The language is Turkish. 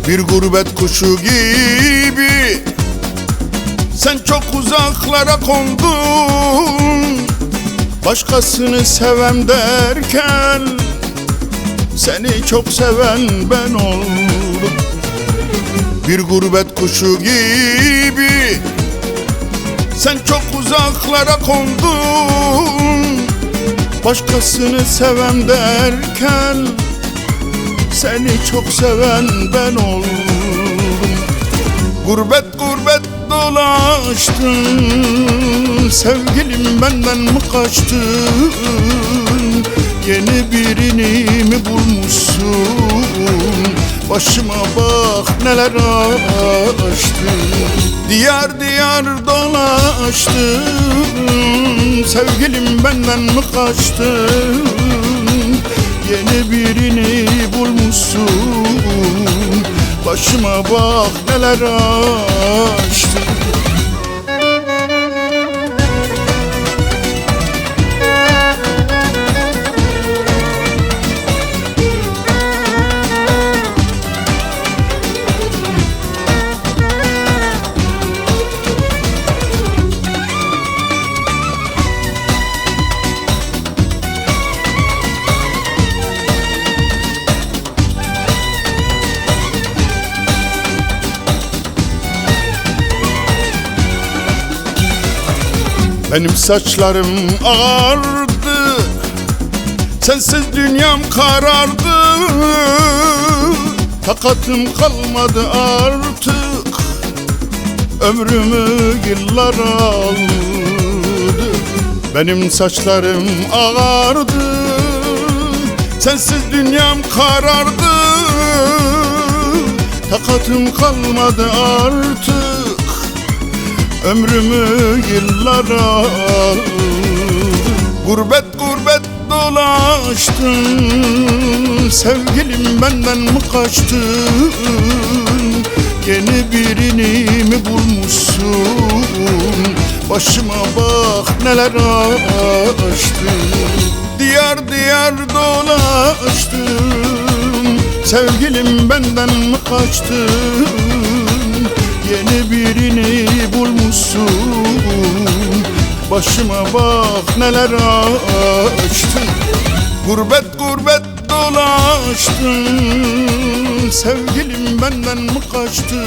Bir gurbet kuşu gibi sen çok uzaklara kondun. Başkasını sevem derken seni çok seven ben oldum. Bir gurbet kuşu gibi sen çok uzaklara kondun. Başkasını sevem derken seni çok seven ben oldum. Gurbet gurbet dolaştın, sevgilim benden mi kaçtın? Yeni birini mi bulmuşsun? Başıma bak neler açtın. Diyar diyar dolaştın, sevgilim benden mi kaçtın? Yeni birini bulmuşsun, başıma bak neler açtın. Benim saçlarım ağardı, sensiz dünyam karardı. Takatım kalmadı artık, ömrümü yıllar aldı. Benim saçlarım ağardı, sensiz dünyam karardı. Takatım kalmadı artık, ömrümü yıllar aldı. Gurbet gurbet dolaştın, sevgilim benden mi kaçtın? Yeni birini mi bulmuşsun? Başıma bak neler açtın. Diyar diyar dolaştın, sevgilim benden mi kaçtın? Yeni birini bulmuşsun, başıma bak neler açtın. Gurbet gurbet dolaştın, sevgilim benden mi kaçtın?